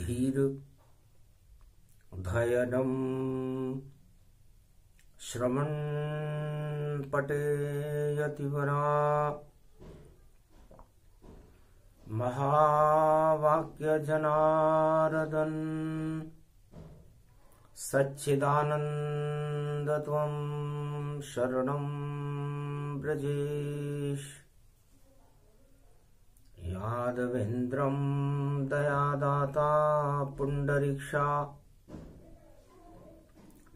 धीर धैर्यं श्रवण पठेयतिवरा महावाक्य जनार्दन सच्चिदानंद त्वं शरणं ब्रजेश यादवेन्द्रं दयादाता पुंडरीक्षा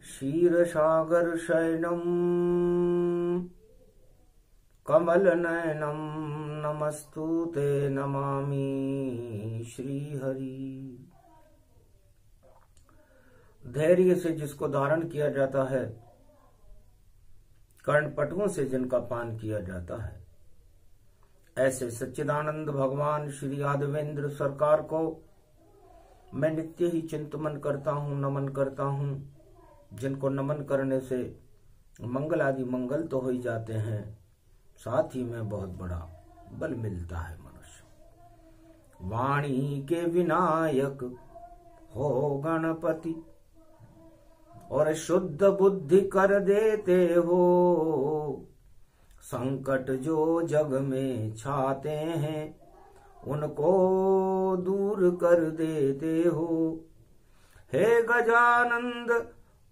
क्षीरसागर शयनं कमलनयनं नमस्तुते नमामि श्रीहरि। धैर्य से जिसको धारण किया जाता है, कर्णपटुओं से जिनका पान किया जाता है, ऐसे सच्चिदानंद भगवान श्री यादवेंद्र सरकार को मैं नित्य ही चिंतन करता हूँ, नमन करता हूँ, जिनको नमन करने से मंगल आदि मंगल तो हो ही जाते हैं, साथ ही में बहुत बड़ा बल मिलता है मनुष्य। वाणी के विनायक हो गणपति और शुद्ध बुद्धि कर देते हो, संकट जो जग में छाते हैं उनको दूर कर देते हो। हे गजानंद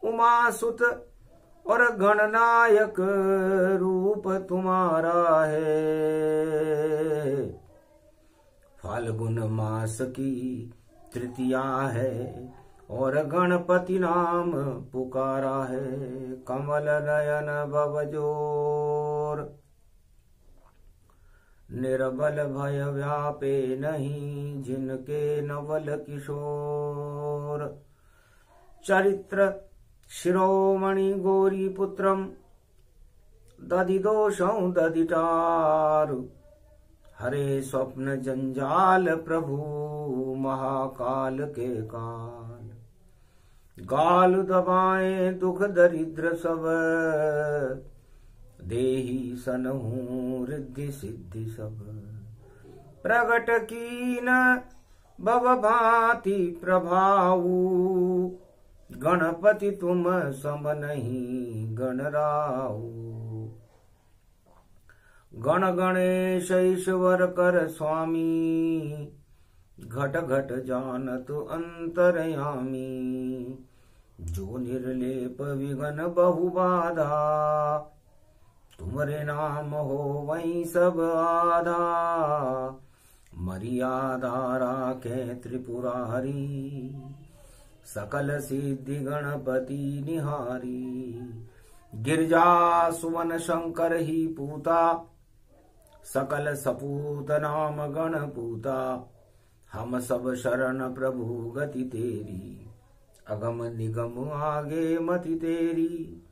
उमासुत और गणनायक रूप तुम्हारा है। फाल्गुन मास की तृतीया है और गणपति नाम पुकारा है। कमल नयन भवजोर निर्बल भय व्यापे नहीं, जिनके नवल किशोर। चरित्र शिरोमणि गौरी पुत्रम दधिदोषं दधिटारु। हरे स्वप्न जंजाल प्रभु महाकाल के काल। गाल दबाए दुख दरिद्र सब, देहि सनहु रिद्धि सिद्धि सब। प्रगट कीन भव भांति प्रभाऊ, गणपति तुम सम नहीं गणराऊ। गण गणेश ईश्वर कर स्वामी, घट घट जानत अंतरयामी। जो निर्लेप विघन बहु बाधा, तुम्हारे नाम हो वही सब आधा। मर्यादा राखे त्रिपुरारी, सकल सिद्धि गणपति निहारी। गिरजा सुवन शंकर ही पूता, सकल सपूत नाम गण पूता। हम सब शरण प्रभु गति तेरी, अगम निगम आगे मति तेरी।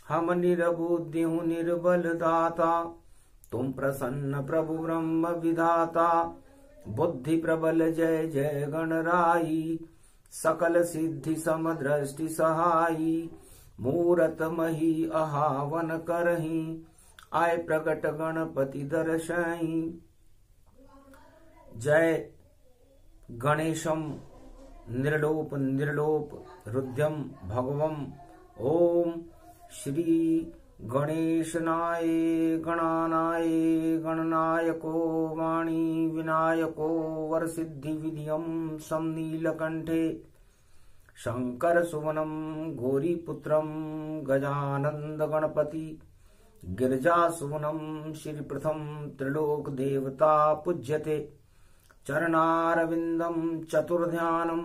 हम निर्बुद्धि हूँ निर्बल दाता, तुम प्रसन्न प्रभु ब्रह्म विधाता। बुद्धि प्रबल जय जय गणराई, सकल सिद्धि समदृष्टि सहाई। मूरत मही आहावन करही, आय प्रकट गणपति दर्शई। जय गणेशम निर्लोप निर्लोप रुद्रम भगवम। ओम श्री गणेशनाय गणानाय गणनायको वाणी विनायको वरसिद्धि विधियम समनीलकंठे। शंकर सुवनम गौरीपुत्रम गजानंद गणपति। गिरिजा सुवनम श्री प्रथम त्रिलोक देवता पूज्यते। चरणारविंदम चतुर्ध्यानम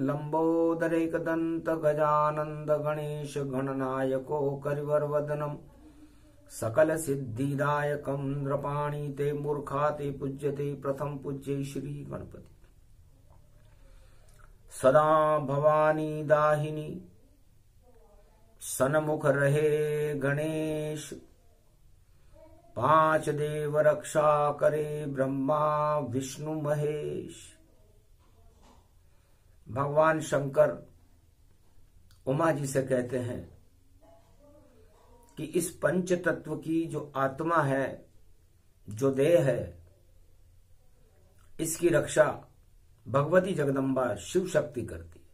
लंबोदरेकदंत गजानंद गणेश गणनायको करिवरवदनम। सकल सिद्धिदायकम नृपाणि ते मूर्खा ते पूज्यते। प्रथम पूज्य श्री गणपति। सदा भवानी दाहिनी सन्मुख रहे गणेश। पांच देव रक्षा करे ब्रह्मा विष्णु महेश। भगवान शंकर उमा जी से कहते हैं कि इस पंच तत्व की जो आत्मा है, जो देह है, इसकी रक्षा भगवती जगदम्बा शिव शक्ति करती है।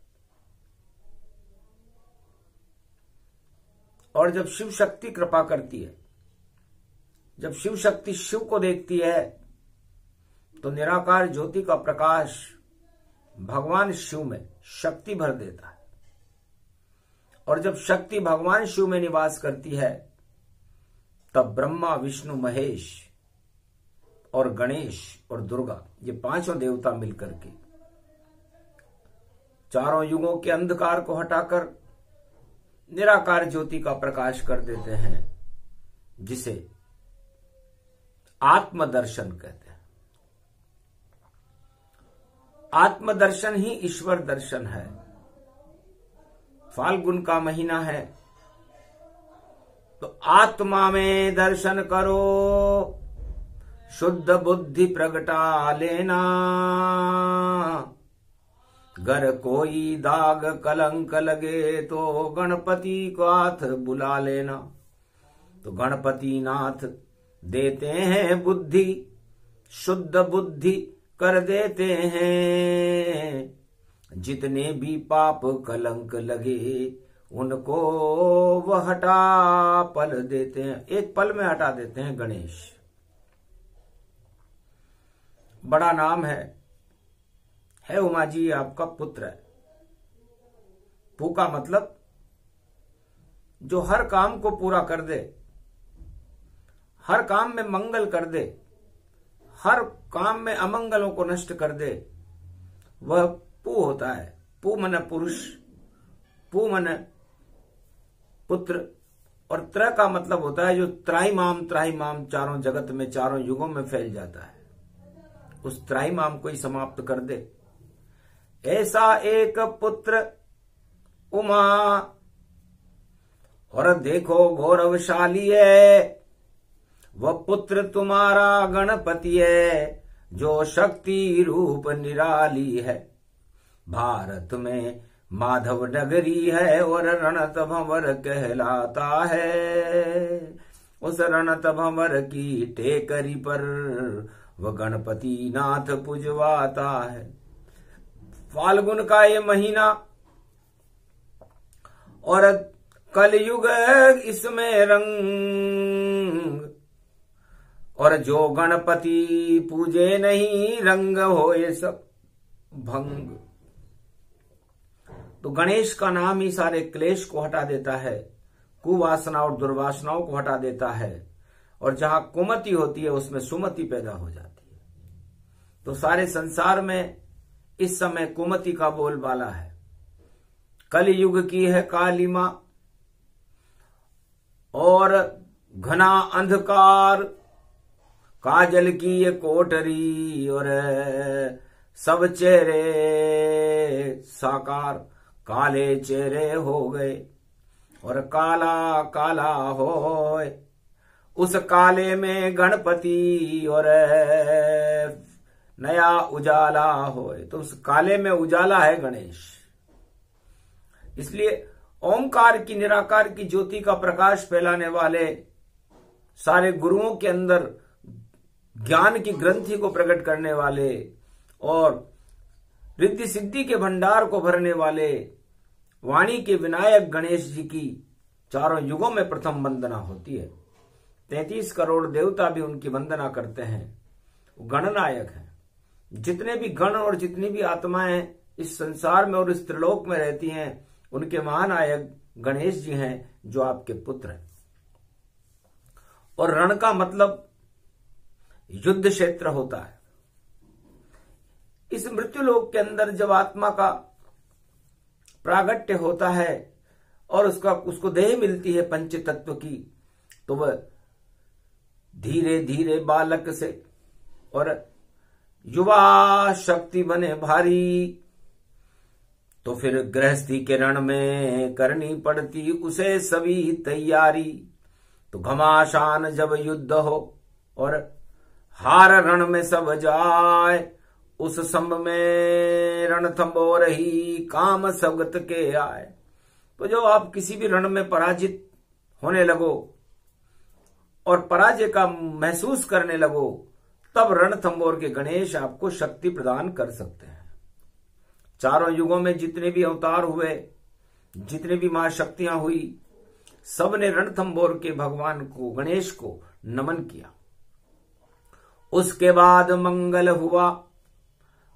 और जब शिव शक्ति कृपा करती है, जब शिव शक्ति शिव को देखती है, तो निराकार ज्योति का प्रकाश भगवान शिव में शक्ति भर देता है। और जब शक्ति भगवान शिव में निवास करती है, तब ब्रह्मा, विष्णु, महेश और गणेश और दुर्गा, ये पांचों देवता मिलकर के चारों युगों के अंधकार को हटाकर निराकार ज्योति का प्रकाश कर देते हैं, जिसे आत्मदर्शन कहते हैं। आत्मदर्शन ही ईश्वर दर्शन है। फाल्गुन का महीना है, तो आत्मा में दर्शन करो, शुद्ध बुद्धि प्रगटा लेना, गर कोई दाग कलंक लगे तो गणपति को हाथ बुला लेना। तो गणपति नाथ देते हैं बुद्धि, शुद्ध बुद्धि कर देते हैं, जितने भी पाप कलंक लगे उनको वह हटा पल देते हैं, एक पल में हटा देते हैं गणेश। बड़ा नाम है उमा जी आपका पुत्र है। पू का मतलब जो हर काम को पूरा कर दे, हर काम में मंगल कर दे, हर काम में अमंगलों को नष्ट कर दे, वह पू होता है। पू मन पुरुष, पू मन पुत्र, और त्र का मतलब होता है जो त्राहिमाम चारों जगत में, चारों युगों में फैल जाता है, उस त्राहिमाम को ही समाप्त कर दे। ऐसा एक पुत्र उमा, और देखो गौरवशाली है वह पुत्र तुम्हारा गणपति है, जो शक्ति रूप निराली है। भारत में माधव नगरी है और रणत भंवर कहलाता है, उस रणत भंवर की टेकरी पर वह गणपति नाथ पुजवाता है। फाल्गुन का ये महीना और कलयुग इसमें रंग, और जो गणपति पूजे नहीं रंग हो ये सब भंग। तो गणेश का नाम ही सारे क्लेश को हटा देता है, कुवासना और दुर्वासनाओं को हटा देता है, और जहां कुमति होती है उसमें सुमति पैदा हो जाती है। तो सारे संसार में इस समय कुमति का बोलबाला है। कलयुग की है काली मां और घना अंधकार, काजल की ये कोठरी और सब चेहरे साकार, काले चेहरे हो गए और काला काला होए। उस काले में गणपति और नया उजाला होए, तो उस काले में उजाला है गणेश। इसलिए ओंकार की, निराकार की ज्योति का प्रकाश फैलाने वाले सारे गुरुओं के अंदर ज्ञान की ग्रंथि को प्रकट करने वाले और रिद्धि सिद्धि के भंडार को भरने वाले वाणी के विनायक गणेश जी की चारों युगों में प्रथम वंदना होती है। 33 करोड़ देवता भी उनकी वंदना करते हैं। वो गणनायक हैं। जितने भी गण और जितनी भी आत्माएं इस संसार में और इस त्रिलोक में रहती हैं, उनके महानायक गणेश जी हैं, जो आपके पुत्र हैं। और रण का मतलब युद्ध क्षेत्र होता है। इस मृत्युलोक के अंदर जब आत्मा का प्रागट्य होता है और उसको देह मिलती है पंच तत्व की, तो वह धीरे धीरे बालक से और युवा शक्ति बने भारी। तो फिर गृहस्थी के रण में करनी पड़ती उसे सभी तैयारी। तो घमासान जब युद्ध हो और हार रण में सब जाए, उस संभ में रणथंबो रही काम सगत के आए। तो जो आप किसी भी रण में पराजित होने लगो और पराजय का महसूस करने लगो, तब रणथंबोर के गणेश आपको शक्ति प्रदान कर सकते हैं। चारों युगों में जितने भी अवतार हुए, जितने भी महाशक्तियां हुई, सबने रणथंभौर के भगवान को, गणेश को नमन किया। उसके बाद मंगल हुआ,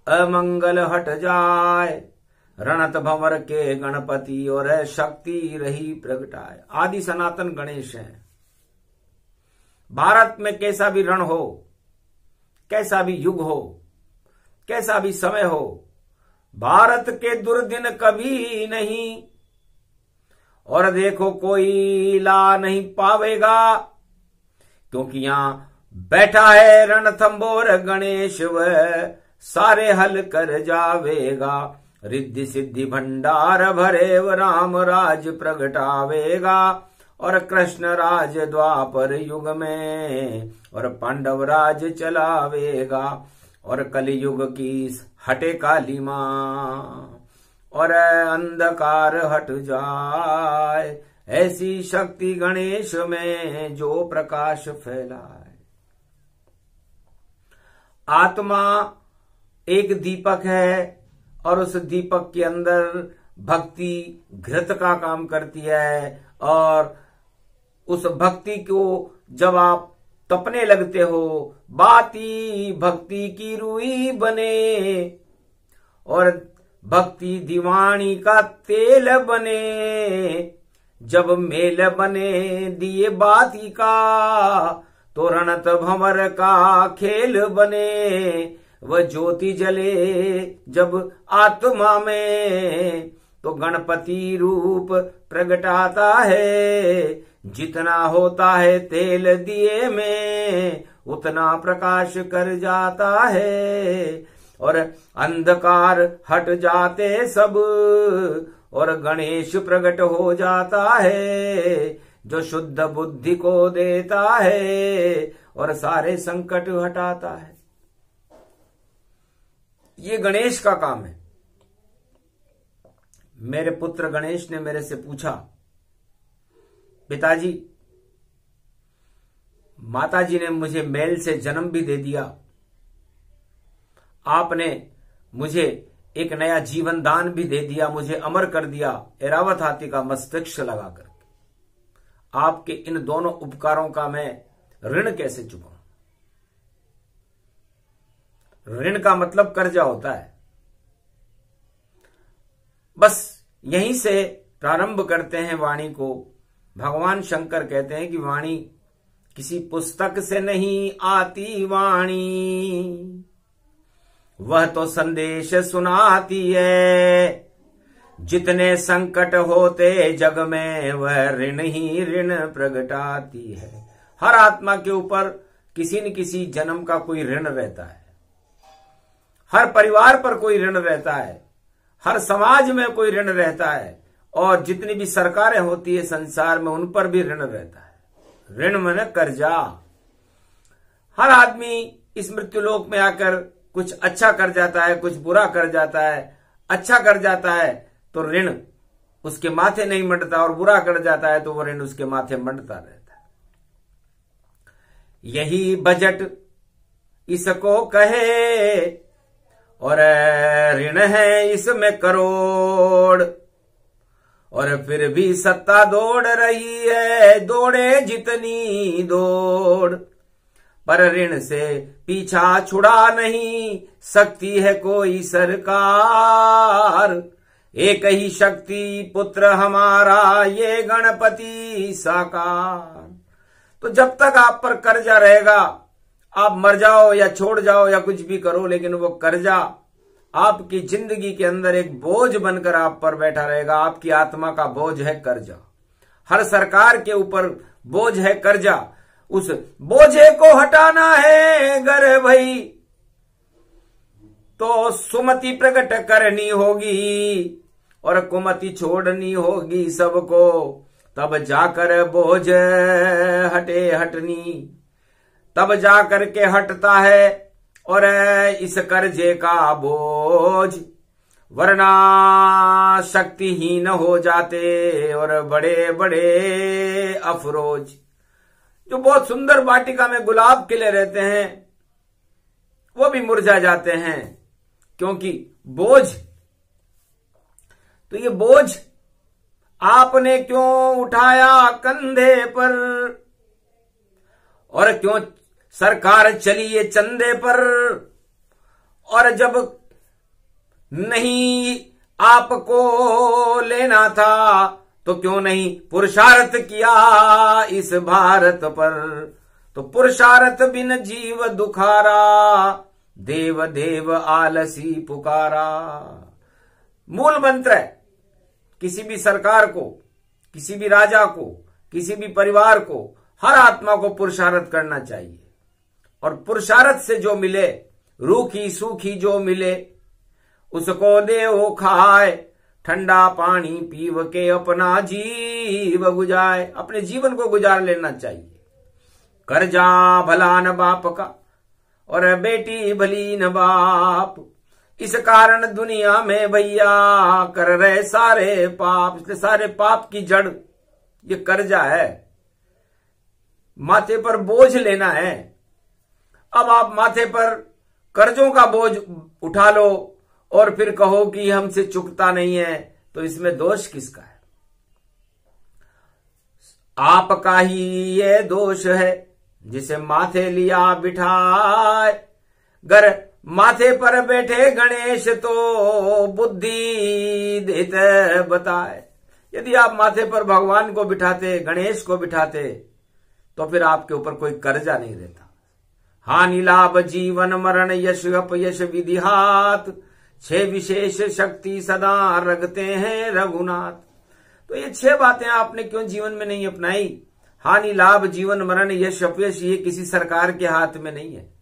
अमंगल हट जाए, रणत भंवर के गणपति और शक्ति रही प्रगटाए। आदि सनातन गणेश हैं। भारत में कैसा भी रण हो, कैसा भी युग हो, कैसा भी समय हो, भारत के दुर्दिन कभी नहीं, और देखो कोई ला नहीं पावेगा, क्योंकि यहां बैठा है रणथंभौर गणेश, वह सारे हल कर जावेगा। रिद्धि सिद्धि भंडार भरे व राम राज प्रगटावेगा, और कृष्ण राज द्वापर युग में और पांडव राज चलावेगा। और कलयुग की हटे काली मां और अंधकार हट जाए, ऐसी शक्ति गणेश में जो प्रकाश फैलाए। आत्मा एक दीपक है, और उस दीपक के अंदर भक्ति घृत का काम करती है, और उस भक्ति को जब आप तपने लगते हो, बाती भक्ति की रुई बने, और भक्ति दीवानी का तेल बने। जब मेल बने दिए बाती का, तो रणत भंवर का खेल बने। वह ज्योति जले जब आत्मा में, तो गणपति रूप प्रगटाता है। जितना होता है तेल दिए में, उतना प्रकाश कर जाता है, और अंधकार हट जाते सब, और गणेश प्रकट हो जाता है, जो शुद्ध बुद्धि को देता है और सारे संकट हटाता है। ये गणेश का काम है। मेरे पुत्र गणेश ने मेरे से पूछा, पिताजी, माताजी ने मुझे मैल से जन्म भी दे दिया, आपने मुझे एक नया जीवन दान भी दे दिया, मुझे अमर कर दिया ऐरावत हाथी का मस्तिष्क लगाकर। आपके इन दोनों उपकारों का मैं ऋण कैसे चुकाऊं? ऋण का मतलब कर्जा होता है। बस यहीं से प्रारंभ करते हैं वाणी को। भगवान शंकर कहते हैं कि वाणी किसी पुस्तक से नहीं आती, वाणी वह तो संदेश सुनाती है। जितने संकट होते जग में, वह ऋण ही ऋण प्रगटाती है। हर आत्मा के ऊपर किसी न किसी जन्म का कोई ऋण रहता है। हर परिवार पर कोई ऋण रहता है, हर समाज में कोई ऋण रहता है, और जितनी भी सरकारें होती है संसार में, उन पर भी ऋण रहता है। ऋण माने कर्जा। हर आदमी इस मृत्युलोक में आकर कुछ अच्छा कर जाता है, कुछ बुरा कर जाता है। अच्छा कर जाता है तो ऋण उसके माथे नहीं मंडता, और बुरा कर जाता है तो वो ऋण उसके माथे मंडता रहता है। यही बजट इसको कहे, और ऋण है इसमें करोड़, और फिर भी सत्ता दौड़ रही है, दौड़े जितनी दौड़। पर ऋण से पीछा छुड़ा नहीं सकती है कोई सरकार। एक ही शक्ति पुत्र हमारा, ये गणपति साकार। तो जब तक आप पर कर्जा रहेगा, आप मर जाओ या छोड़ जाओ या कुछ भी करो, लेकिन वो कर्जा आपकी जिंदगी के अंदर एक बोझ बनकर आप पर बैठा रहेगा। आपकी आत्मा का बोझ है कर्जा। हर सरकार के ऊपर बोझ है कर्जा। उस बोझे को हटाना है गर भई, तो सुमति प्रकट करनी होगी, और कुमति छोड़नी होगी सबको। तब जाकर बोझ हटे हटनी, तब जाकर के हटता है और इस कर्जे का बोझ। वरना शक्तिहीन हो जाते और बड़े बड़े अफरोज। जो बहुत सुंदर वाटिका में गुलाब खिले रहते हैं, वो भी मुरझा जाते हैं, क्योंकि बोझ तो ये बोझ आपने क्यों उठाया कंधे पर, और क्यों सरकार चली ये चंदे पर, और जब नहीं आपको लेना था तो क्यों नहीं पुरुषार्थ किया इस भारत पर। तो पुरुषार्थ बिन जीव दुखारा, देव देव आलसी पुकारा। मूल मंत्र है, किसी भी सरकार को, किसी भी राजा को, किसी भी परिवार को, हर आत्मा को पुरुषार्थ करना चाहिए। और पुरुषार्थ से जो मिले, रूखी सूखी जो मिले, उसको देओ खाए, ठंडा पानी पीव के अपना जीव गुजाए। अपने जीवन को गुजार लेना चाहिए। कर्जा भला न बाप का, और बेटी भली न बाप, इस कारण दुनिया में भैया कर रहे सारे पाप। इसलिए सारे पाप की जड़ ये कर्जा है, माथे पर बोझ लेना है। अब आप माथे पर कर्जों का बोझ उठा लो और फिर कहो कि हमसे चुकता नहीं है, तो इसमें दोष किसका है? आपका ही ये दोष है जिसे माथे लिया बिठाए। गर माथे पर बैठे गणेश तो बुद्धि देते बताए। यदि आप माथे पर भगवान को बिठाते, गणेश को बिठाते, तो फिर आपके ऊपर कोई कर्जा नहीं रहता। हानि लाभ जीवन मरण यश अपयश विधि हाथ, 6 विशेष शक्ति सदा रखते हैं रघुनाथ। तो ये 6 बातें आपने क्यों जीवन में नहीं अपनाई? हानि लाभ जीवन मरण यश अपयश, ये किसी सरकार के हाथ में नहीं है।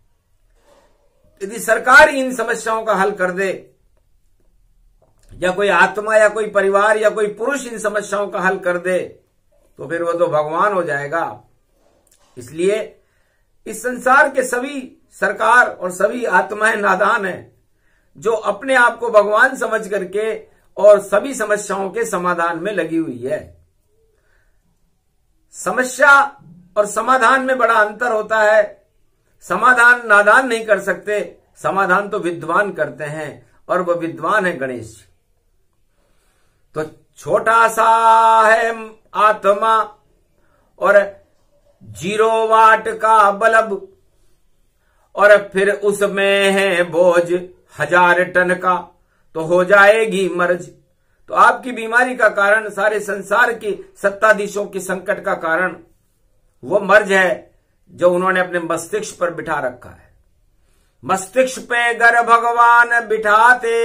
यदि सरकार इन समस्याओं का हल कर दे, या कोई आत्मा या कोई परिवार या कोई पुरुष इन समस्याओं का हल कर दे, तो फिर वो तो भगवान हो जाएगा। इसलिए इस संसार के सभी सरकार और सभी आत्माएं नादान हैं, जो अपने आप को भगवान समझ करके और सभी समस्याओं के समाधान में लगी हुई है। समस्या और समाधान में बड़ा अंतर होता है। समाधान नादान नहीं कर सकते, समाधान तो विद्वान करते हैं, और वो विद्वान है गणेश जी। तो छोटा सा है आत्मा और 0 वाट का बल्ब, और फिर उसमें है बोझ 1000 टन का, तो हो जाएगी मर्ज। तो आपकी बीमारी का कारण, सारे संसार की सत्ताधीशों की संकट का कारण वो मर्ज है जो उन्होंने अपने मस्तिष्क पर बिठा रखा है। मस्तिष्क पे गर भगवान बिठाते,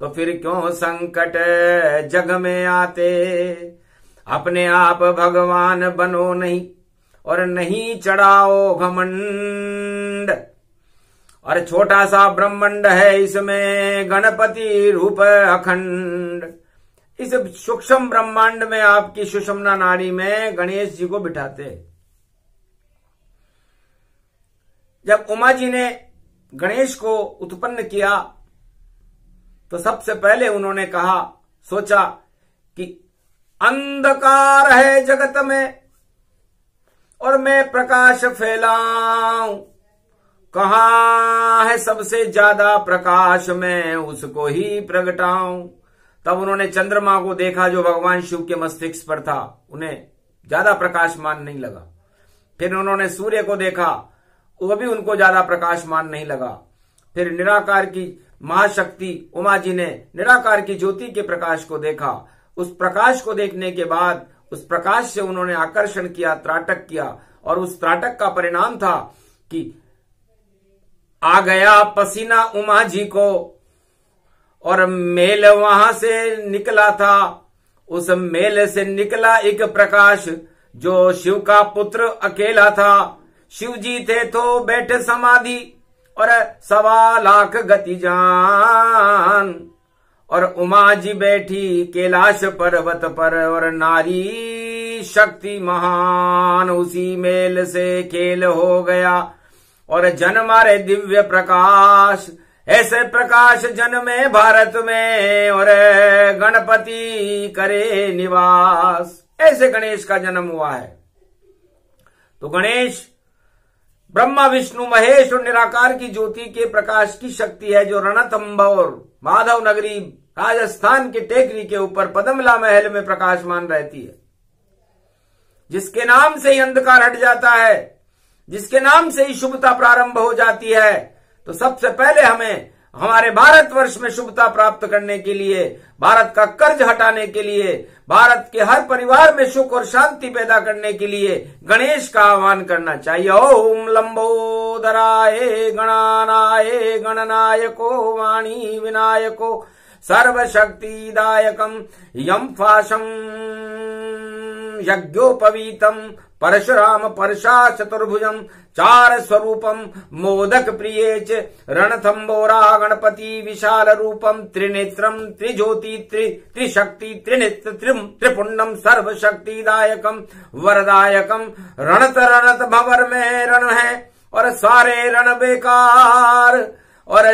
तो फिर क्यों संकट जग में आते। अपने आप भगवान बनो नहीं, और नहीं चढ़ाओ घमंड। और छोटा सा ब्रह्मांड है, इसमें गणपति रूप अखंड। इस सूक्ष्म ब्रह्मांड में आपकी सुषुम्ना नाड़ी में गणेश जी को बिठाते। जब उमा जी ने गणेश को उत्पन्न किया, तो सबसे पहले उन्होंने कहा, सोचा कि अंधकार है जगत में और मैं प्रकाश फैलाऊं। कहाँ है सबसे ज्यादा प्रकाश, मैं उसको ही प्रगटाऊं। तब उन्होंने चंद्रमा को देखा जो भगवान शिव के मस्तिष्क पर था, उन्हें ज्यादा प्रकाशमान नहीं लगा। फिर उन्होंने सूर्य को देखा, वह भी उनको ज्यादा प्रकाशमान नहीं लगा। फिर निराकार की महाशक्ति उमा जी ने निराकार की ज्योति के प्रकाश को देखा। उस प्रकाश को देखने के बाद उस प्रकाश से उन्होंने आकर्षण किया, त्राटक किया, और उस त्राटक का परिणाम था कि आ गया पसीना उमा जी को, और मेल वहां से निकला था। उस मेल से निकला एक प्रकाश जो शिव का पुत्र अकेला था। शिव जी थे तो बैठे समाधि, और 1.25 लाख गति जान, और उमा जी बैठी कैलाश पर्वत पर, और नारी शक्ति महान। उसी मेल से खेल हो गया और जन्म मारे दिव्य प्रकाश। ऐसे प्रकाश जन्मे भारत में, और गणपति करे निवास। ऐसे गणेश का जन्म हुआ है। तो गणेश ब्रह्मा विष्णु महेश और निराकार की ज्योति के प्रकाश की शक्ति है, जो रणथंभ और माधव नगरी राजस्थान की टेकरी के ऊपर पद्मला महल में प्रकाशमान रहती है, जिसके नाम से ही अंधकार हट जाता है, जिसके नाम से ही शुभता प्रारंभ हो जाती है। तो सबसे पहले हमें हमारे भारतवर्ष में शुभता प्राप्त करने के लिए, भारत का कर्ज हटाने के लिए, भारत के हर परिवार में सुख और शांति पैदा करने के लिए गणेश का आह्वान करना चाहिए। ओम लंबोदराय गणानाय गणनायको वाणी विनायको सर्वशक्तिदायकम यम फाशम यज्ञोपवीतम परशुराम परशा चतुर्भुजम चार स्वरूपम मोदक प्रियेच रणथंबोरा गणपति विशाल रूपम त्रिनेत्रम त्रिज्योति त्रिशक्ति त्रिनेत्र त्रिपुंडम सर्वशक्तिदायकम वरदायकम। रणत रणत भंवर में रण है और सारे रण बेकार, और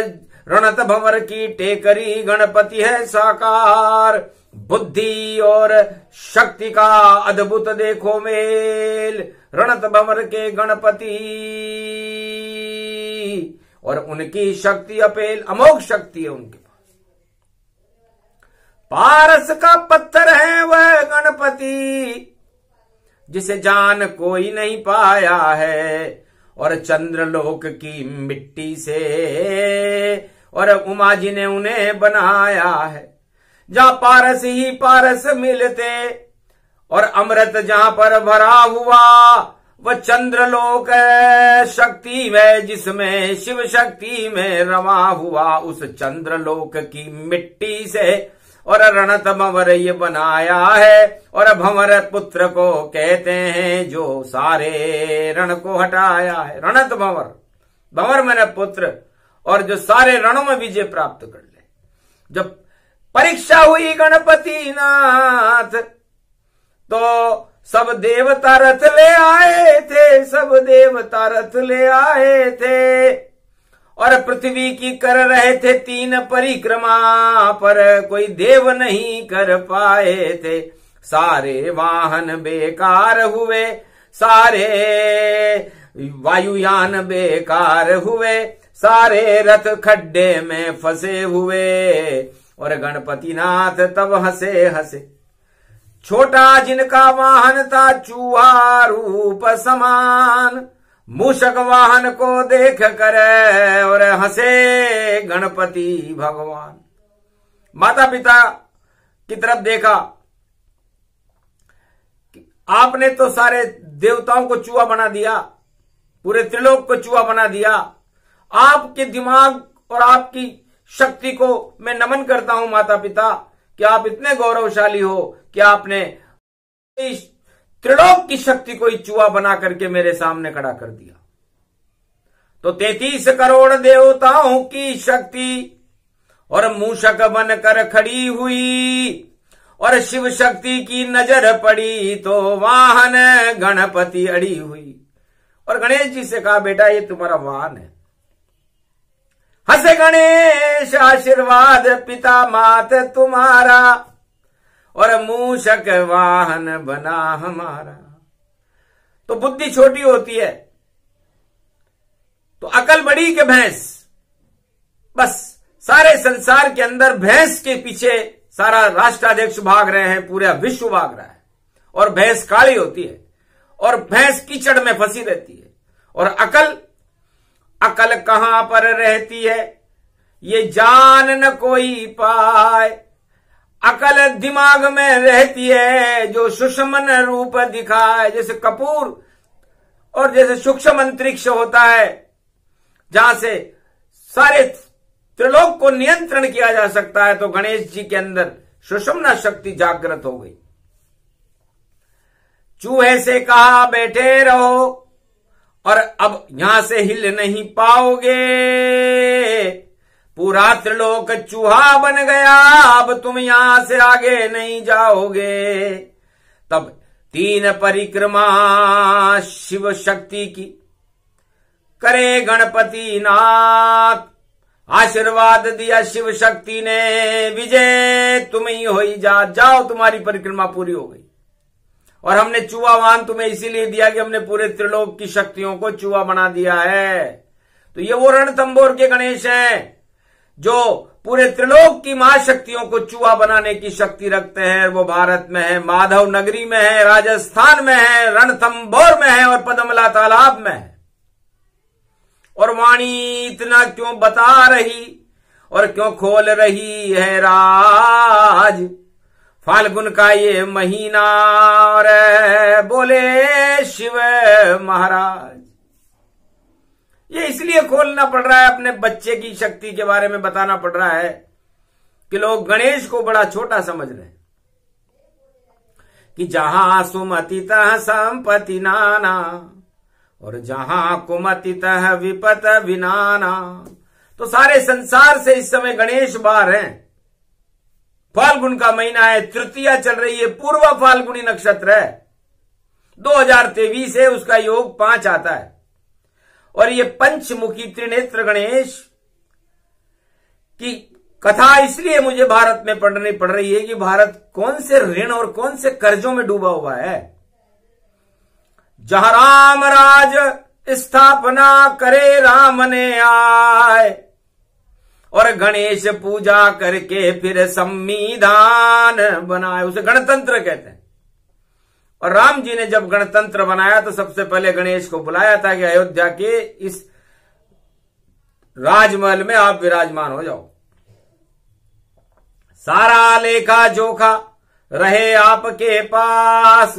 रणत भंवर की टेकरी गणपति है साकार। बुद्धि और शक्ति का अद्भुत देखो मेल, रणत भंवर के गणपति और उनकी शक्ति अपेल, अमोघ शक्ति है उनके पास। पारस का पत्थर है वह गणपति, जिसे जान कोई नहीं पाया है, और चंद्रलोक की मिट्टी से और उमा जी ने उन्हें बनाया है। जहां पारस ही पारस मिलते और अमृत जहां पर भरा हुआ, वह चंद्रलोक शक्ति में जिसमें शिव शक्ति में रमा हुआ, उस चंद्रलोक की मिट्टी से और रणत भंवर ये बनाया है। और भंवर पुत्र को कहते हैं जो सारे रण को हटाया है। रणत भंवर, भंवर मैंने पुत्र, और जो सारे रणों में विजय प्राप्त कर ले। जब परीक्षा हुई गणपति नाथ तो सब देवता रथ ले आए थे, सब देवता रथ ले आए थे, और पृथ्वी की कर रहे थे 3 परिक्रमा, पर कोई देव नहीं कर पाए थे। सारे वाहन बेकार हुए, सारे वायुयान बेकार हुए, सारे रथ खड्डे में फंसे हुए, और गणपति नाथ तब हंसे हंसे। छोटा जिनका वाहन था चूहा रूप समान, मूषक वाहन को देख कर और हंसे गणपति भगवान। माता पिता की तरफ देखा, आपने तो सारे देवताओं को चूहा बना दिया, पूरे त्रिलोक को चूहा बना दिया। आपके दिमाग और आपकी शक्ति को मैं नमन करता हूं माता पिता, कि आप इतने गौरवशाली हो कि आपने इस त्रिलोक की शक्ति को ही चूहा बना करके मेरे सामने खड़ा कर दिया। तो 33 करोड़ देवताओं की शक्ति और मूषक बनकर खड़ी हुई, और शिव शक्ति की नजर पड़ी तो वाहन गणपति अड़ी हुई। और गणेश जी से कहा, बेटा ये तुम्हारा वाहन है। हंसे गणेश आशीर्वाद पिता मात तुम्हारा, और मूषक वाहन बना हमारा। तो बुद्धि छोटी होती है तो अकल बड़ी के भैंस। बस सारे संसार के अंदर भैंस के पीछे सारा राष्ट्राध्यक्ष भाग रहे हैं, पूरा विश्व भाग रहा है, और भैंस काली होती है, और भैंस कीचड़ में फंसी रहती है। और अकल, अकल कहां पर रहती है ये जान न कोई पाए। अकल दिमाग में रहती है जो सुषमन रूप दिखाए, जैसे कपूर और जैसे सूक्ष्म अंतरिक्ष होता है, जहां से सारे त्रिलोक को नियंत्रण किया जा सकता है। तो गणेश जी के अंदर सुषमना शक्ति जागृत हो गई। चूहे से कहा बैठे रहो, और अब यहां से हिल नहीं पाओगे, पूरा त्रिलोक चूहा बन गया, अब तुम यहां से आगे नहीं जाओगे। तब 3 परिक्रमा शिव शक्ति की करे गणपति नाथ। आशीर्वाद दिया शिव शक्ति ने, विजय तुम ही हो ही जाओ, तुम्हारी परिक्रमा पूरी हो गई। और हमने चूहा वाहन तुम्हें इसीलिए दिया कि हमने पूरे त्रिलोक की शक्तियों को चूहा बना दिया है। तो ये वो रणथंबोर के गणेश हैं जो पूरे त्रिलोक की महाशक्तियों को चूहा बनाने की शक्ति रखते हैं। वो भारत में है, माधव नगरी में है, राजस्थान में है, रणथंभौर में है और पद्मला तालाब में है। और वाणी इतना क्यों बता रही और क्यों खोल रही है राज, फाल्गुन का ये महीना और बोले शिव महाराज। ये इसलिए खोलना पड़ रहा है, अपने बच्चे की शक्ति के बारे में बताना पड़ रहा है कि लोग गणेश को बड़ा छोटा समझ रहे हैं कि जहां सुमति तह संपत्ति नाना और जहां कुमति तह विपत विनाना। तो सारे संसार से इस समय गणेश बाहर हैं। फाल्गुन का महीना है, तृतीया चल रही है, पूर्व फाल्गुनी नक्षत्र है, 2023 है, उसका योग 5 आता है। और ये पंचमुखी त्रिनेत्र गणेश की कथा इसलिए मुझे भारत में पढ़नी पड़ रही है कि भारत कौन से ऋण और कौन से कर्जों में डूबा हुआ है। जहां राम राज स्थापना करे राम ने आए और गणेश पूजा करके फिर संविधान बनाए, उसे गणतंत्र कहते हैं। और राम जी ने जब गणतंत्र बनाया तो सबसे पहले गणेश को बुलाया था कि अयोध्या के इस राजमहल में आप विराजमान हो जाओ, सारा लेखा जोखा रहे आपके पास,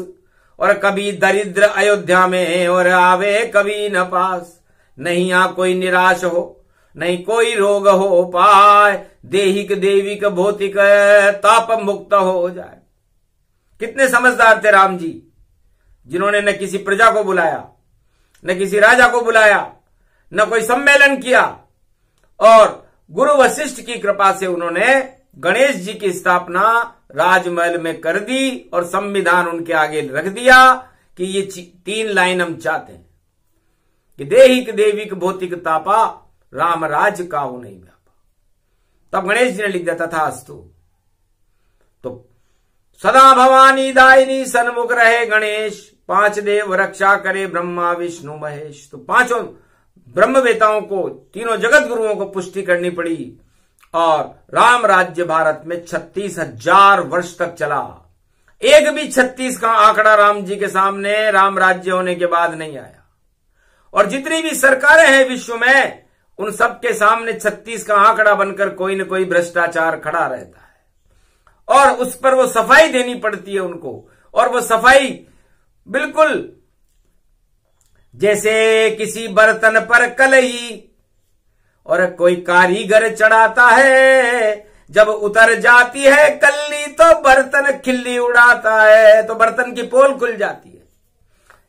और कभी दरिद्र अयोध्या में और आवे कभी न पास, नहीं यहां कोई निराश हो, नहीं कोई रोग हो पाए, देहिक देविक भौतिक ताप मुक्त हो जाए। कितने समझदार थे राम जी, जिन्होंने न किसी प्रजा को बुलाया, न किसी राजा को बुलाया, न कोई सम्मेलन किया, और गुरु वशिष्ठ की कृपा से उन्होंने गणेश जी की स्थापना राजमहल में कर दी और संविधान उनके आगे रख दिया कि ये 3 लाइन हम चाहते हैं कि देहिक देविक भौतिक तापा राम राज काहू नहीं व्यापा। तब गणेश जी ने लिख दिया तथास्तु। तो सदा भवानी दायिनी सन्मुख रहे गणेश, 5 देव रक्षा करे ब्रह्मा विष्णु महेश। तो 5 ब्रह्मवेताओं को, 3 जगत गुरुओं को पुष्टि करनी पड़ी और राम राज्य भारत में 36,000 वर्ष तक चला। एक भी 36 का आंकड़ा राम जी के सामने राम राज्य होने के बाद नहीं आया। और जितनी भी सरकारें हैं विश्व में, उन सबके सामने 36 का आंकड़ा बनकर कोई न कोई भ्रष्टाचार खड़ा रहता है और उस पर वो सफाई देनी पड़ती है उनको। और वो सफाई बिल्कुल जैसे किसी बर्तन पर कलही और कोई कारीगर चढ़ाता है, जब उतर जाती है कल्ली तो बर्तन खिल्ली उड़ाता है, तो बर्तन की पोल खुल जाती है।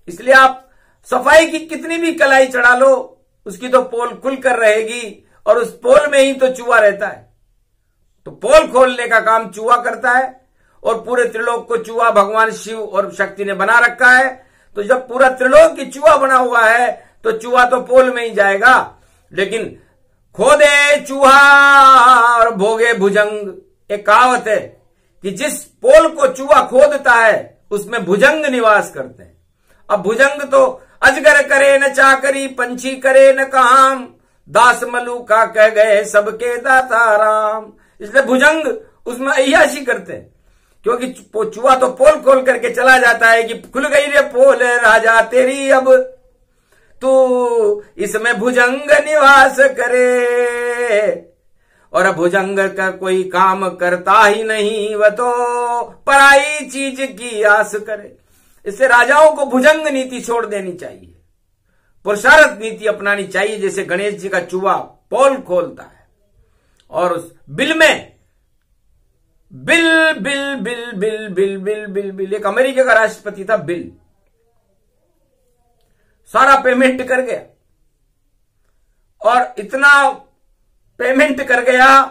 इसलिए आप सफाई की कितनी भी कलाई चढ़ा लो, उसकी तो पोल खुल कर रहेगी और उस पोल में ही तो चूहा रहता है। तो पोल खोलने का काम चूहा करता है और पूरे त्रिलोक को चूहा भगवान शिव और शक्ति ने बना रखा है। तो जब पूरा त्रिलोक की चूहा बना हुआ है तो चूहा तो पोल में ही जाएगा, लेकिन खोदे चूहा और भोगे भुजंग। एक कहावत है कि जिस पोल को चूहा खोदता है उसमें भुजंग निवास करते हैं। अब भुजंग तो अजगर करे न चाकरी, पंछी करे न काम, दास मलूका कह गए सबके दाता राम। इसलिए भुजंग उसमें अय्याशी करते हैं, क्योंकि चूहा तो पोल खोल करके चला जाता है कि खुल गई रे पोल राजा तेरी, अब तू इसमें भुजंग निवास करे। और भुजंग का कोई काम करता ही नहीं, वह तो पराई चीज की आस करे। इससे राजाओं को भुजंग नीति छोड़ देनी चाहिए, पुरुषार्थ नीति अपनानी चाहिए। जैसे गणेश जी का चूहा पोल खोलता है और उस बिल में bill bill bill bill bill bill bill bill, एक अमेरिका का राष्ट्रपति था बिल, सारा पेमेंट कर गया और इतना पेमेंट कर गया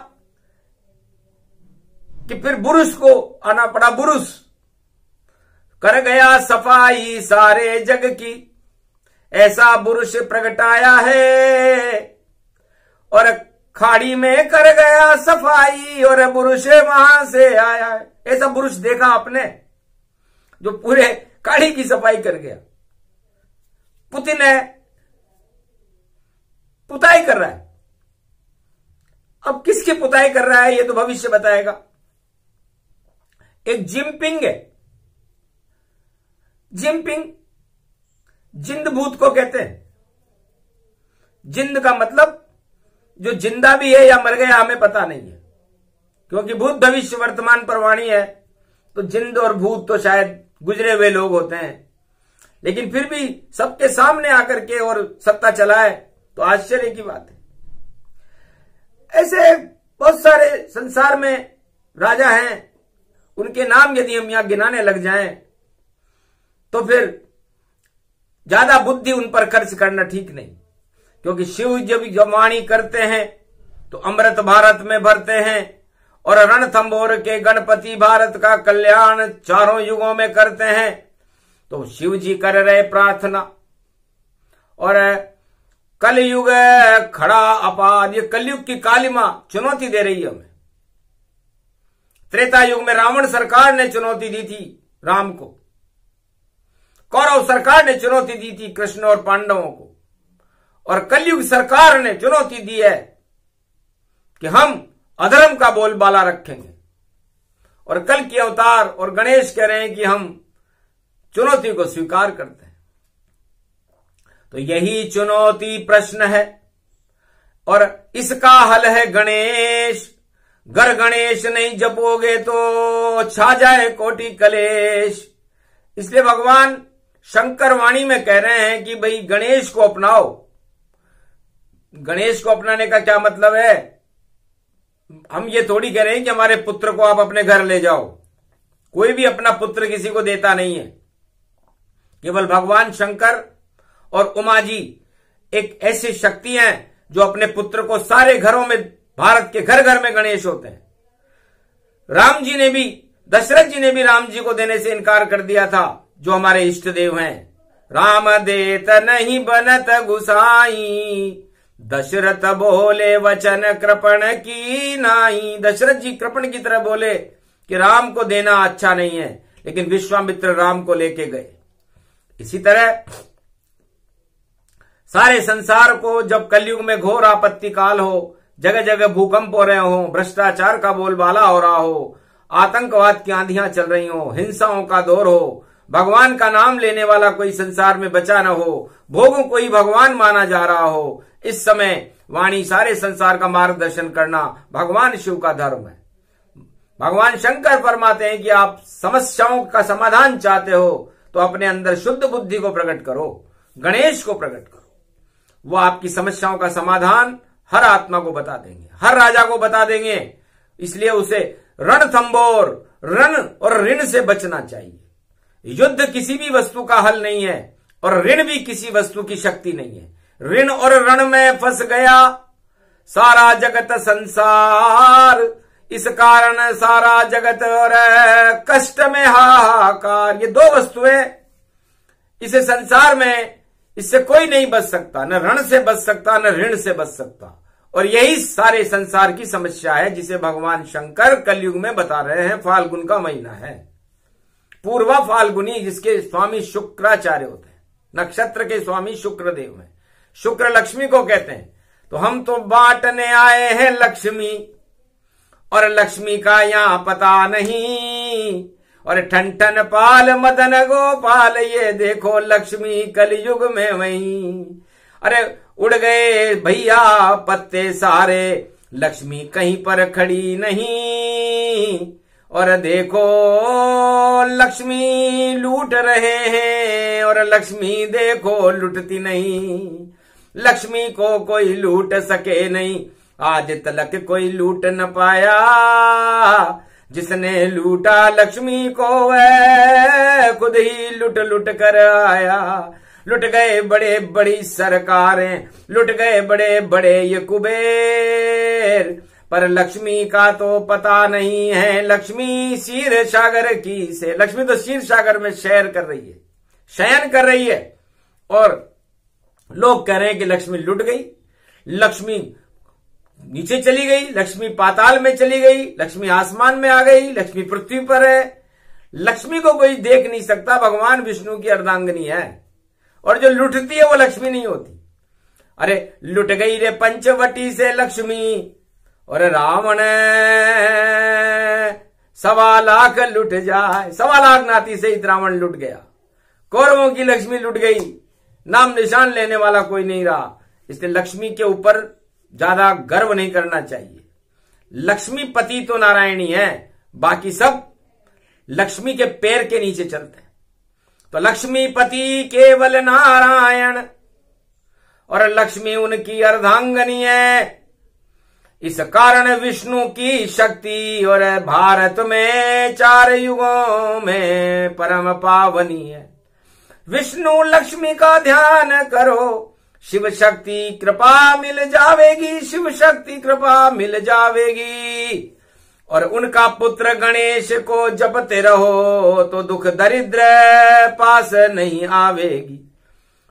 कि फिर बुरुस को आना पड़ा। बुरुस कर गया सफाई सारे जग की, ऐसा बुरुष प्रगटाया है, और खाड़ी में कर गया सफाई और बुरुष वहां से आया है। ऐसा बुरुष देखा आपने जो पूरे खाड़ी की सफाई कर गया। पुतिन है, पुताई कर रहा है। अब किसकी किसकी पुताई कर रहा है ये तो भविष्य बताएगा। एक जिनपिंग है, जिनपिंग जिंद भूत को कहते हैं। जिंद का मतलब जो जिंदा भी है या मर गया हमें पता नहीं है, क्योंकि भूत भविष्य वर्तमान पर वाणी है, तो जिंद और भूत तो शायद गुजरे हुए लोग होते हैं, लेकिन फिर भी सबके सामने आकर के और सत्ता चलाए तो आश्चर्य की बात है। ऐसे बहुत सारे संसार में राजा हैं, उनके नाम यदि हम यहां गिनाने लग जाएं तो फिर ज्यादा बुद्धि उन पर खर्च करना ठीक नहीं, क्योंकि शिव जब वाणी करते हैं तो अमृत भारत में भरते हैं, और रणथंभोर के गणपति भारत का कल्याण चारों युगों में करते हैं। तो शिव जी कर रहे प्रार्थना, और कलयुग खड़ा अपार, ये कलयुग की कालिमा चुनौती दे रही है हमें। त्रेता युग में रावण सरकार ने चुनौती दी थी राम को, कौरव सरकार ने चुनौती दी थी कृष्ण और पांडवों को, और कलयुग सरकार ने चुनौती दी है कि हम अधर्म का बोलबाला रखेंगे। और कल की अवतार और गणेश कह रहे हैं कि हम चुनौती को स्वीकार करते हैं। तो यही चुनौती प्रश्न है, और इसका हल है गणेश। गर गणेश नहीं जपोगे तो छा जाए कोटि कलेश। इसलिए भगवान शंकर वाणी में कह रहे हैं कि भाई गणेश को अपनाओ। गणेश को अपनाने का क्या मतलब है? हम ये थोड़ी कह रहे हैं कि हमारे पुत्र को आप अपने घर ले जाओ। कोई भी अपना पुत्र किसी को देता नहीं है। केवल भगवान शंकर और उमा जी एक ऐसी शक्ति हैं जो अपने पुत्र को, सारे घरों में, भारत के घर घर में गणेश होते हैं। राम जी ने भी, दशरथ जी ने भी राम जी को देने से इनकार कर दिया था, जो हमारे इष्ट देव हैं। राम देत नहीं बनत गुसाई, दशरथ बोले वचन कृपण की नाई। दशरथ जी कृपण की तरह बोले कि राम को देना अच्छा नहीं है, लेकिन विश्वामित्र राम को लेके गए। इसी तरह सारे संसार को जब कलयुग में घोर आपत्ति काल हो, जगह जगह भूकंप हो रहे हो, भ्रष्टाचार का बोलबाला हो रहा हो, आतंकवाद की आंधियां चल रही हो, हिंसाओं का दौर हो, भगवान का नाम लेने वाला कोई संसार में बचा न हो, भोगों को ही भगवान माना जा रहा हो, इस समय वाणी सारे संसार का मार्गदर्शन करना भगवान शिव का धर्म है। भगवान शंकर फरमाते हैं कि आप समस्याओं का समाधान चाहते हो तो अपने अंदर शुद्ध बुद्धि को प्रकट करो, गणेश को प्रकट करो। वो आपकी समस्याओं का समाधान हर आत्मा को बता देंगे, हर राजा को बता देंगे। इसलिए उसे रणथंभोर, रण और ऋण से बचना चाहिए। युद्ध किसी भी वस्तु का हल नहीं है, और ऋण भी किसी वस्तु की शक्ति नहीं है। ऋण और रण में फंस गया सारा जगत संसार, इस कारण सारा जगत और कष्ट में हाहाकार। ये दो वस्तुएं इस संसार में, इससे कोई नहीं बच सकता, न रण से बच सकता, न ऋण से बच सकता। और यही सारे संसार की समस्या है, जिसे भगवान शंकर कलयुग में बता रहे हैं। फाल्गुन का महीना है, पूर्वा फाल्गुनी, जिसके स्वामी शुक्राचार्य होते हैं, नक्षत्र के स्वामी शुक्रदेव हैं। शुक्र लक्ष्मी को कहते हैं। तो हम तो बांटने आए हैं लक्ष्मी, और लक्ष्मी का यहां पता नहीं। और ठन ठन पाल मदन गोपाल, ये देखो लक्ष्मी कलयुग में वहीं। अरे उड़ गए भैया पत्ते सारे, लक्ष्मी कहीं पर खड़ी नहीं। और देखो लक्ष्मी लूट रहे हैं, और लक्ष्मी देखो लुटती नहीं। लक्ष्मी को कोई लूट सके नहीं, आज तलक कोई लूट न पाया। जिसने लूटा लक्ष्मी को वह खुद ही लुट लुट कर आया। लुट गए बड़े बड़ी सरकारें, लुट गए बड़े बड़े ये कुबेर, पर लक्ष्मी का तो पता नहीं है। लक्ष्मी क्षीर सागर की से, लक्ष्मी तो क्षीर सागर में शयन कर रही है, शयन कर रही है। और लोग कह रहे हैं कि लक्ष्मी लुट गई, लक्ष्मी नीचे चली गई, लक्ष्मी पाताल में चली गई, लक्ष्मी आसमान में आ गई, लक्ष्मी पृथ्वी पर है। लक्ष्मी को कोई देख नहीं सकता, भगवान विष्णु की अर्धांगिनी है। और जो लुटती है वो लक्ष्मी नहीं होती। अरे लुट गई रे पंचवटी से लक्ष्मी, और रावण 1.25 लाख लुट जाए। 1.25 लाख नाती से ही रावण लुट गया। कौरवों की लक्ष्मी लुट गई, नाम निशान लेने वाला कोई नहीं रहा। इसलिए लक्ष्मी के ऊपर ज्यादा गर्व नहीं करना चाहिए। लक्ष्मीपति तो नारायणी है, बाकी सब लक्ष्मी के पैर के नीचे चलते हैं। तो लक्ष्मीपति केवल नारायण और लक्ष्मी उनकी अर्धांगनी है। इस कारण विष्णु की शक्ति और भारत में 4 युगों में परम पावनी है। विष्णु लक्ष्मी का ध्यान करो, शिव शक्ति कृपा मिल जावेगी, शिव शक्ति कृपा मिल जावेगी। और उनका पुत्र गणेश को जपते रहो तो दुख दरिद्र पास नहीं आवेगी।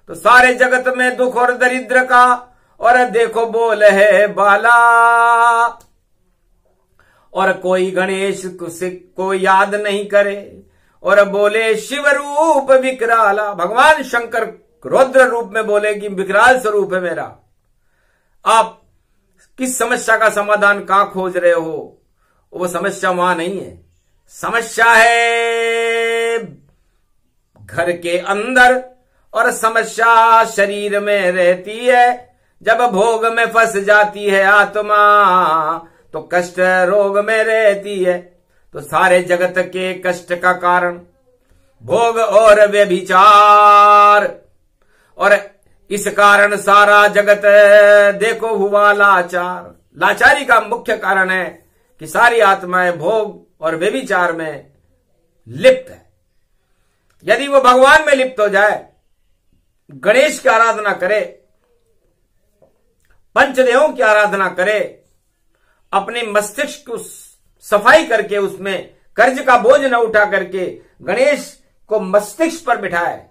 तो सारे जगत में दुख और दरिद्र का और देखो बोल है बाला। और कोई गणेश को याद नहीं करे और बोले शिव रूप विकराला। भगवान शंकर रौद्र रूप में बोले कि विकराल स्वरूप है मेरा। आप किस समस्या का समाधान कहां खोज रहे हो? वो समस्या वहां नहीं है। समस्या है घर के अंदर और समस्या शरीर में रहती है। जब भोग में फंस जाती है आत्मा तो कष्ट रोग में रहती है। तो सारे जगत के कष्ट का कारण भोग और व्यभिचार, और इस कारण सारा जगत देखो हुआ लाचार। लाचारी का मुख्य कारण है कि सारी आत्माएं भोग और व्यभिचार में लिप्त है। यदि वो भगवान में लिप्त हो जाए, गणेश की आराधना करे, पंचदेवों की आराधना करे, अपने मस्तिष्क को सफाई करके उसमें कर्ज का बोझ न उठा करके गणेश को मस्तिष्क पर बिठाए।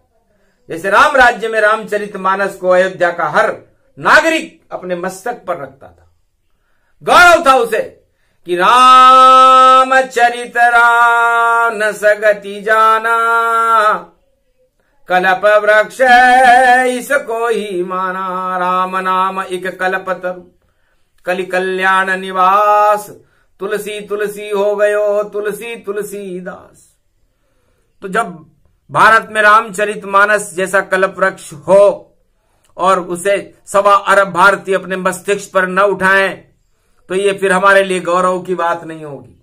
जैसे राम राज्य में रामचरितमानस को अयोध्या का हर नागरिक अपने मस्तक पर रखता था। गौरव था उसे कि रामचरित रानस गति जाना, कल्प वृक्ष इसको ही माना। राम नाम एक कल्पतरु, कलि कल्याण निवास। तुलसी तुलसी हो गयो तुलसी तुलसीदास। तो जब भारत में रामचरितमानस जैसा कल्प वृक्ष हो और उसे 1.25 अरब भारतीय अपने मस्तिष्क पर न उठाएं तो ये फिर हमारे लिए गौरव की बात नहीं होगी।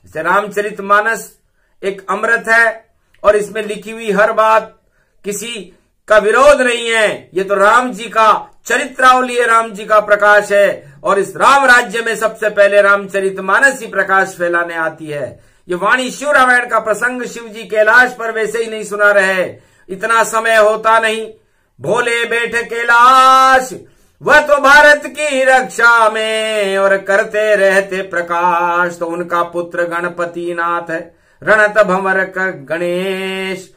जैसे रामचरितमानस एक अमृत है और इसमें लिखी हुई हर बात किसी का विरोध नहीं है। ये तो राम जी का चरित्रावली है, राम जी का प्रकाश है। और इस राम राज्य में सबसे पहले रामचरितमानस ही प्रकाश फैलाने आती है। ये वाणी शिव रामायण का प्रसंग शिव जी कैलाश पर वैसे ही नहीं सुना रहे। इतना समय होता नहीं, भोले बैठ कैलाश वह तो भारत की रक्षा में और करते रहते प्रकाश। तो उनका पुत्र गणपति नाथ है, रणत भंवर गणेश,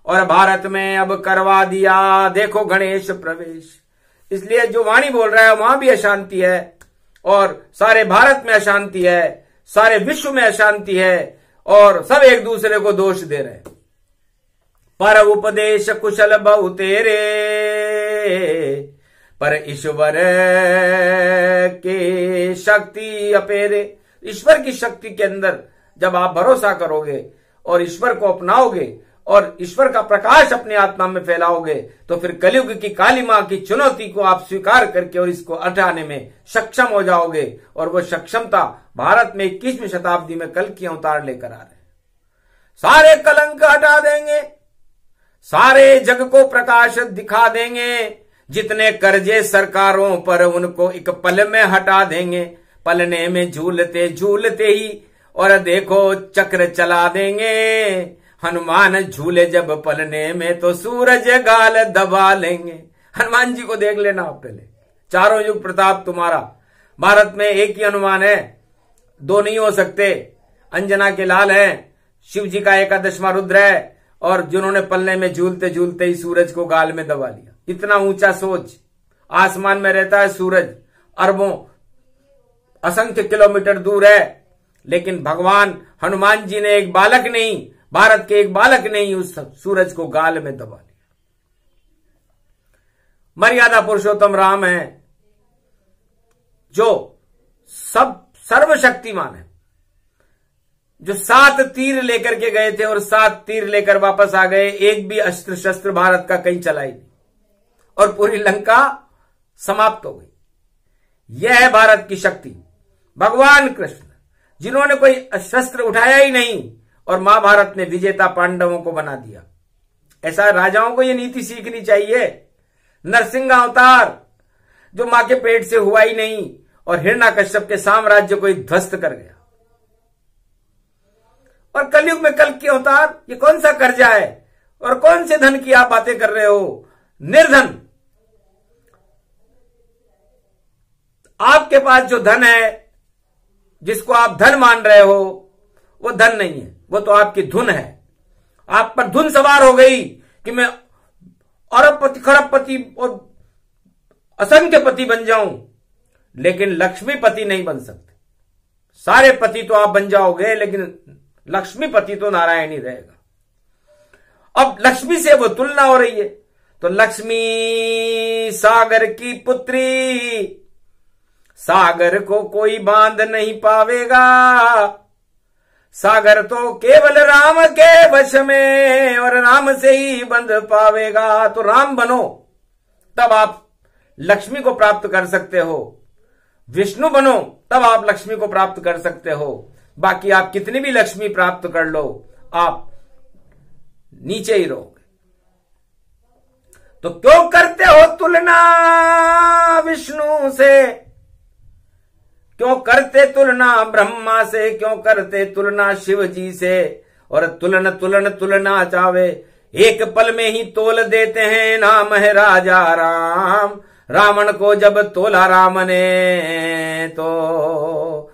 और भारत में अब करवा दिया देखो गणेश प्रवेश। इसलिए जो वाणी बोल रहा है वहां भी अशांति है और सारे भारत में अशांति है, सारे विश्व में अशांति है और सब एक दूसरे को दोष दे रहे हैं। पर उपदेश कुशल बहु तेरे, पर ईश्वर के शक्ति अपेरे। ईश्वर की शक्ति के अंदर जब आप भरोसा करोगे और ईश्वर को अपनाओगे और ईश्वर का प्रकाश अपने आत्मा में फैलाओगे तो फिर कलयुग की काली मां की चुनौती को आप स्वीकार करके और इसको हटाने में सक्षम हो जाओगे। और वो सक्षमता भारत में 21वीं शताब्दी में कल की अवतार लेकर आ रहे हैं। सारे कलंक हटा देंगे, सारे जग को प्रकाश दिखा देंगे। जितने कर्जे सरकारों पर उनको एक पल में हटा देंगे। पलने में झूलते झूलते ही और देखो चक्र चला देंगे। हनुमान झूले जब पलने में तो सूरज गाल दबा लेंगे। हनुमान जी को देख लेना आप पहले। चारों युग प्रताप तुम्हारा। भारत में एक ही हनुमान है, दो नहीं हो सकते। अंजना के लाल हैं, शिव जी का 11वां रुद्र है और जिन्होंने पलने में झूलते झूलते ही सूरज को गाल में दबा लिया। इतना ऊंचा सोच। आसमान में रहता है सूरज, अरबों असंख्य किलोमीटर दूर है, लेकिन भगवान हनुमान जी ने एक बालक नहीं, भारत के एक बालक ने ही उस सूरज को गाल में दबा लिया। मर्यादा पुरुषोत्तम राम है जो सब सर्वशक्तिमान है, जो 7 तीर लेकर के गए थे और 7 तीर लेकर वापस आ गए, एक भी अस्त्र शस्त्र भारत का कहीं चला ही नहीं और पूरी लंका समाप्त हो गई। यह है भारत की शक्ति। भगवान कृष्ण जिन्होंने कोई शस्त्र उठाया ही नहीं और महाभारत ने विजेता पांडवों को बना दिया। ऐसा राजाओं को यह नीति सीखनी चाहिए। नरसिंह अवतार जो मां के पेट से हुआ ही नहीं और हिरण्यकश्यप के साम्राज्य को ही ध्वस्त कर गया। और कलयुग में कल्कि अवतार, ये कौन सा कर्जा है और कौन से धन की आप बातें कर रहे हो? निर्धन। आपके पास जो धन है, जिसको आप धन मान रहे हो, वो धन नहीं है, वो तो आपकी धुन है। आप पर धुन सवार हो गई कि मैं अरबपति, खरबपति और असंख्य पति बन जाऊं, लेकिन लक्ष्मीपति नहीं बन सकते। सारे पति तो आप बन जाओगे, लेकिन लक्ष्मीपति तो नारायण ही रहेगा। अब लक्ष्मी से वो तुलना हो रही है, तो लक्ष्मी सागर की पुत्री, सागर को कोई बांध नहीं पावेगा, सागर तो केवल राम के वश में और राम से ही बंध पावेगा। तो राम बनो, तब आप लक्ष्मी को प्राप्त कर सकते हो। विष्णु बनो, तब आप लक्ष्मी को प्राप्त कर सकते हो। बाकी आप कितनी भी लक्ष्मी प्राप्त कर लो, आप नीचे ही रहोगे। तो क्यों करते हो तुलना विष्णु से, क्यों करते तुलना ब्रह्मा से, क्यों करते तुलना शिव जी से? और तुलना चावे, एक पल में ही तोल देते हैं, नाम है राजा राम। रावण को जब तोला राम ने, तो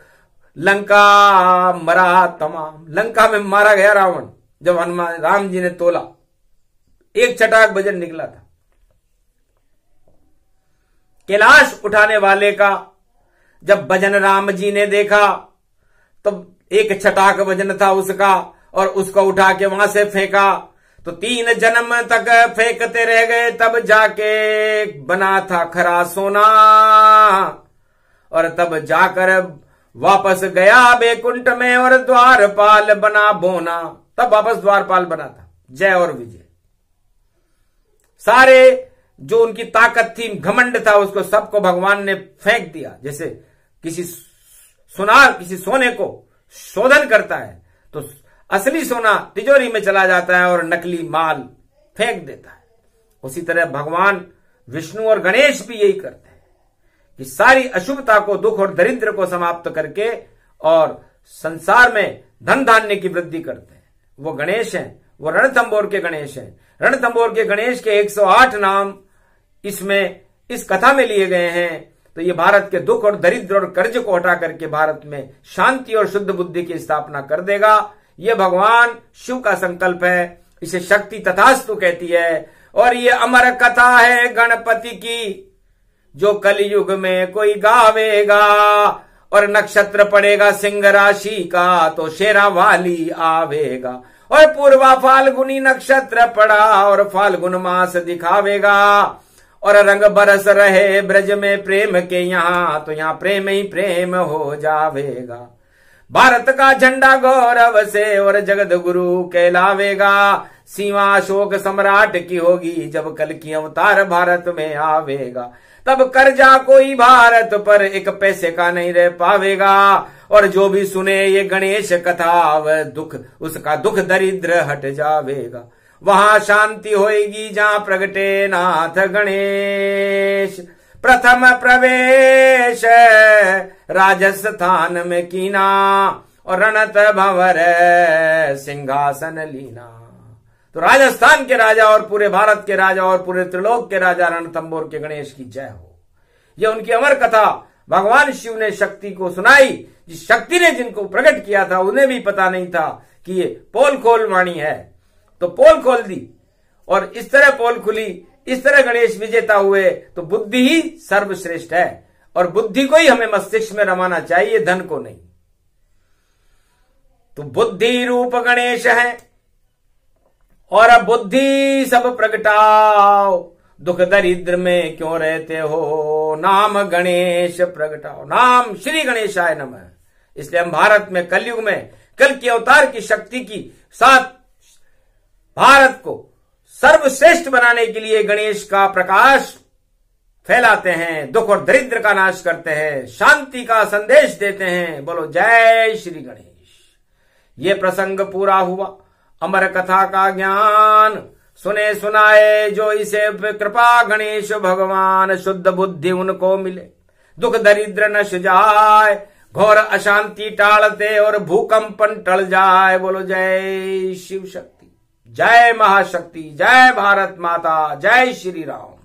लंका मरा तमाम। लंका में मारा गया रावण, जब हनुमान राम जी ने तोला, एक छटाक वजन निकला था। कैलाश उठाने वाले का जब वजन राम जी ने देखा, तो एक छटाक वजन था उसका, और उसको उठा के वहां से फेंका, तो 3 जन्म तक फेंकते रह गए, तब जाके बना था खरा सोना। और तब जाकर वापस गया बैकुंठ में, और द्वारपाल बना बोना। तब वापस द्वारपाल बना था। जय और विजय। सारे जो उनकी ताकत थी, घमंड था, उसको सबको भगवान ने फेंक दिया। जैसे किसी सोने को शोधन करता है, तो असली सोना तिजोरी में चला जाता है और नकली माल फेंक देता है। उसी तरह भगवान विष्णु और गणेश भी यही करते हैं कि सारी अशुभता को, दुख और दरिद्र को समाप्त करके और संसार में धन धान्य की वृद्धि करते हैं। वो गणेश हैं, वो रणथंबोर के गणेश हैं। रणथंबोर के गणेश के 108 नाम इसमें इस कथा में लिए गए हैं। तो ये भारत के दुख और दरिद्र और कर्ज को हटा करके भारत में शांति और शुद्ध बुद्धि की स्थापना कर देगा। ये भगवान शिव का संकल्प है। इसे शक्ति तथास्तु कहती है। और ये अमर कथा है गणपति की, जो कलयुग में कोई गावेगा। और नक्षत्र पड़ेगा सिंह राशि का, तो शेरा वाली आवेगा। और पूर्वा फाल्गुनी नक्षत्र पड़ा, और फाल्गुन मास दिखावेगा। और रंग बरस रहे ब्रज में प्रेम के यहाँ, तो यहाँ प्रेम ही प्रेम हो जावेगा। भारत का झंडा गौरव से और जगत गुरु कहलावेगा। सीमा अशोक सम्राट की होगी, जब कल की अवतार भारत में आवेगा। तब कर्जा कोई भारत पर एक पैसे का नहीं रह पावेगा। और जो भी सुने ये गणेश कथा, वह दुख, उसका दुख दरिद्र हट जावेगा। वहां शांति होएगी जहां प्रगटे नाथ गणेश। प्रथम प्रवेश राजस्थान में कीना, और रणत भंवर सिंहासन लीना। तो राजस्थान के राजा और पूरे भारत के राजा और पूरे त्रिलोक के राजा रणथंबोर के गणेश की जय हो। यह उनकी अमर कथा भगवान शिव ने शक्ति को सुनाई। जिस शक्ति ने जिनको प्रकट किया था, उन्हें भी पता नहीं था कि ये पोल खोल वाणी है, तो पोल खोल दी। और इस तरह पोल खुली, इस तरह गणेश विजेता हुए। तो बुद्धि ही सर्वश्रेष्ठ है, और बुद्धि को ही हमें मस्तिष्क में रमाना चाहिए, धन को नहीं। तो बुद्धि रूप गणेश है, और बुद्धि सब प्रगटाओ। दुख दरिद्र में क्यों रहते हो, नाम गणेश प्रगटाओ। नाम श्री गणेशाय नमः। इसलिए हम भारत में कलयुग में कल के अवतार की शक्ति की साथ भारत को सर्वश्रेष्ठ बनाने के लिए गणेश का प्रकाश फैलाते हैं, दुख और दरिद्र का नाश करते हैं, शांति का संदेश देते हैं। बोलो जय श्री गणेश। ये प्रसंग पूरा हुआ। अमर कथा का ज्ञान सुने सुनाए जो इसे कृपा गणेश भगवान, शुद्ध बुद्धि उनको मिले, दुख दरिद्र नश जाए, घोर अशांति टालते और भूकंपन टल जाए। बोलो जय शिव शक्ति, जय महाशक्ति, जय भारत माता, जय श्री राम।